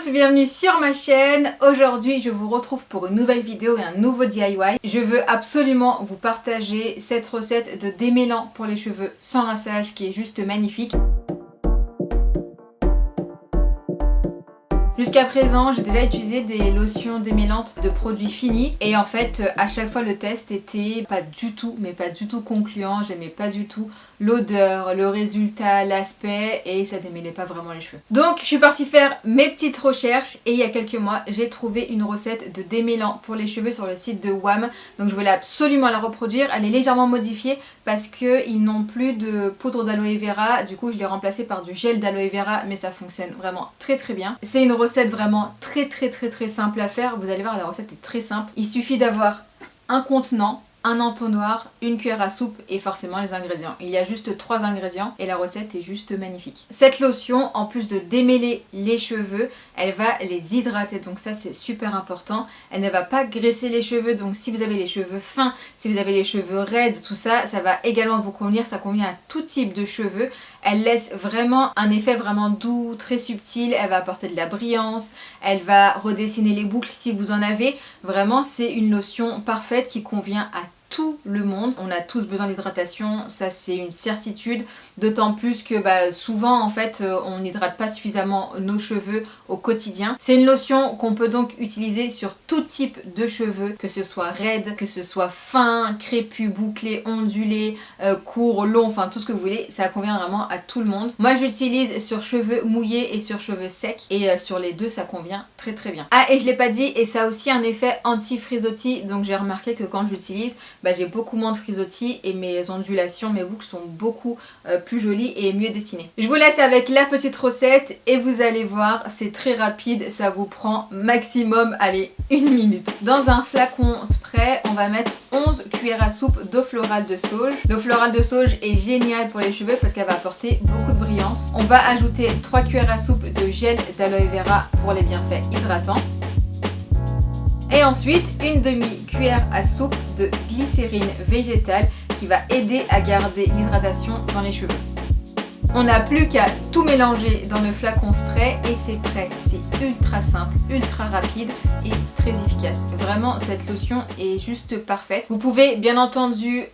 tous, bienvenue sur ma chaîne. Aujourd'hui je vous retrouve pour une nouvelle vidéo et un nouveau DIY. Je veux absolument vous partager cette recette de démêlant pour les cheveux sans rinçage qui est juste magnifique. Jusqu'à présent, j'ai déjà utilisé des lotions démêlantes de produits finis et en fait, à chaque fois le test était pas du tout concluant. J'aimais pas du tout l'odeur, le résultat, l'aspect et ça démêlait pas vraiment les cheveux. Donc je suis partie faire mes petites recherches et il y a quelques mois, j'ai trouvé une recette de démêlant pour les cheveux sur le site de WAM. Donc je voulais absolument la reproduire. Elle est légèrement modifiée parce qu'ils n'ont plus de poudre d'aloe vera. Du coup, je l'ai remplacée par du gel d'aloe vera, mais ça fonctionne vraiment très bien. C'est une recette vraiment très simple à faire. Vous allez voir, la recette est très simple. Il suffit d'avoir un contenant, un entonnoir, une cuillère à soupe et forcément les ingrédients. Il y a juste 3 ingrédients et la recette est juste magnifique. Cette lotion, en plus de démêler les cheveux, elle va les hydrater. Donc ça c'est super important. Elle ne va pas graisser les cheveux. Donc si vous avez les cheveux fins, si vous avez les cheveux raides, tout ça, ça va également vous convenir. Ça convient à tout type de cheveux. Elle laisse vraiment un effet vraiment doux, très subtil. Elle va apporter de la brillance. Elle va redessiner les boucles si vous en avez. Vraiment, c'est une lotion parfaite qui convient à tout le monde. On a tous besoin d'hydratation, ça c'est une certitude, d'autant plus que souvent en fait on n'hydrate pas suffisamment nos cheveux au quotidien. C'est une lotion qu'on peut donc utiliser sur tout type de cheveux, que ce soit raide, que ce soit fin, crépus, bouclé, ondulé, court, long, enfin tout ce que vous voulez, ça convient vraiment à tout le monde. Moi j'utilise sur cheveux mouillés et sur cheveux secs et sur les deux ça convient très bien. Ah et je l'ai pas dit, et ça a aussi un effet anti-frisottis, donc j'ai remarqué que quand je l'utilise, j'ai beaucoup moins de frisottis et mes ondulations, mes boucles sont beaucoup plus jolies et mieux dessinées. Je vous laisse avec la petite recette et vous allez voir, c'est très rapide, ça vous prend maximum, allez, 1 minute. Dans un flacon spray, on va mettre 11 cuillères à soupe d'eau florale de sauge. L'eau florale de sauge est géniale pour les cheveux parce qu'elle va apporter beaucoup de brillance. On va ajouter 3 cuillères à soupe de gel d'aloe vera pour les bienfaits hydratants. Et ensuite, une demi-cuillère à soupe de glycérine végétale qui va aider à garder l'hydratation dans les cheveux. On n'a plus qu'à tout mélanger dans le flacon spray et c'est prêt. C'est ultra simple, ultra rapide et très efficace. Vraiment, cette lotion est juste parfaite. Vous pouvez bien entendu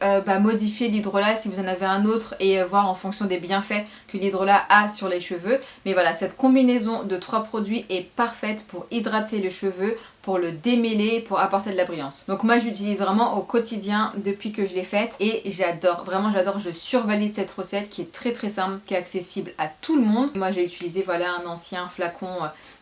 modifier l'hydrolat si vous en avez un autre et voir en fonction des bienfaits que l'hydrolat a sur les cheveux. Mais voilà, cette combinaison de 3 produits est parfaite pour hydrater le cheveu, pour le démêler, pour apporter de la brillance. Donc moi j'utilise vraiment au quotidien depuis que je l'ai faite et j'adore, vraiment j'adore, je survalide cette recette qui est très simple, qui est accessible à tout le monde. Moi j'ai utilisé voilà un ancien flacon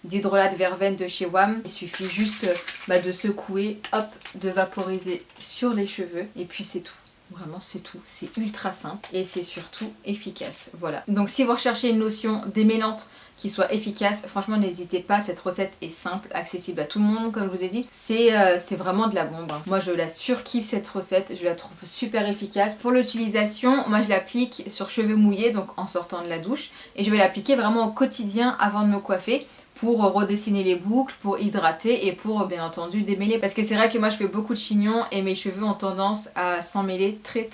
d'hydrolat de verveine de chez WAM. Il suffit juste de secouer, hop, de vaporiser sur les cheveux et puis c'est tout. Vraiment c'est tout, c'est ultra simple et c'est surtout efficace, voilà. Donc si vous recherchez une lotion démêlante qui soit efficace, franchement n'hésitez pas, cette recette est simple, accessible à tout le monde comme je vous ai dit, c'est vraiment de la bombe. Moi je la surkiffe cette recette, je la trouve super efficace. Pour l'utilisation, moi je l'applique sur cheveux mouillés, donc en sortant de la douche, et je vais l'appliquer vraiment au quotidien avant de me coiffer, pour redessiner les boucles, pour hydrater et pour bien entendu démêler. Parce que c'est vrai que moi je fais beaucoup de chignons et mes cheveux ont tendance à s'emmêler très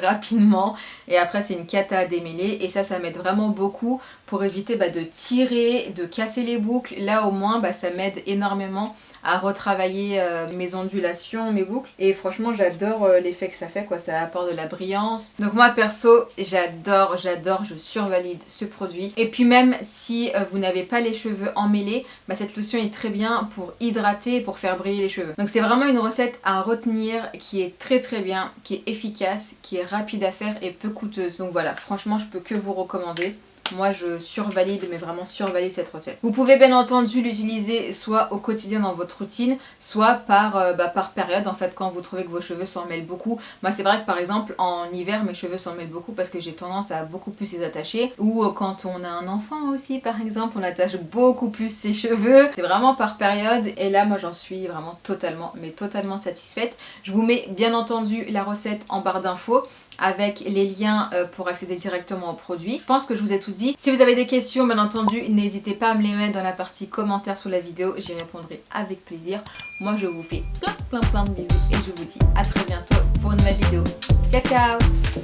rapidement. Et après c'est une cata à démêler et ça m'aide vraiment beaucoup pour éviter de tirer, de casser les boucles. Là au moins ça m'aide énormément à retravailler mes ondulations, mes boucles. Et franchement j'adore l'effet que ça fait, quoi. Ça apporte de la brillance. Donc moi perso j'adore, je survalide ce produit. Et puis même si vous n'avez pas les cheveux emmêlés, cette lotion est très bien pour hydrater et pour faire briller les cheveux. Donc c'est vraiment une recette à retenir qui est très bien, qui est efficace, qui est rapide à faire et peu coûteuse. Donc voilà, franchement je peux que vous recommander. Moi je survalide, mais vraiment survalide cette recette. Vous pouvez bien entendu l'utiliser soit au quotidien dans votre routine, soit par période en fait, quand vous trouvez que vos cheveux s'en mêlent beaucoup. Moi c'est vrai que par exemple en hiver mes cheveux s'en mêlent beaucoup parce que j'ai tendance à beaucoup plus les attacher. Ou quand on a un enfant aussi par exemple, on attache beaucoup plus ses cheveux. C'est vraiment par période et là moi j'en suis vraiment totalement satisfaite. Je vous mets bien entendu la recette en barre d'infos avec les liens pour accéder directement aux produits. Je pense que je vous ai tout dit. Si vous avez des questions, bien entendu, n'hésitez pas à me les mettre dans la partie commentaires sous la vidéo. J'y répondrai avec plaisir. Moi, je vous fais plein de bisous et je vous dis à très bientôt pour une nouvelle vidéo. Ciao, ciao!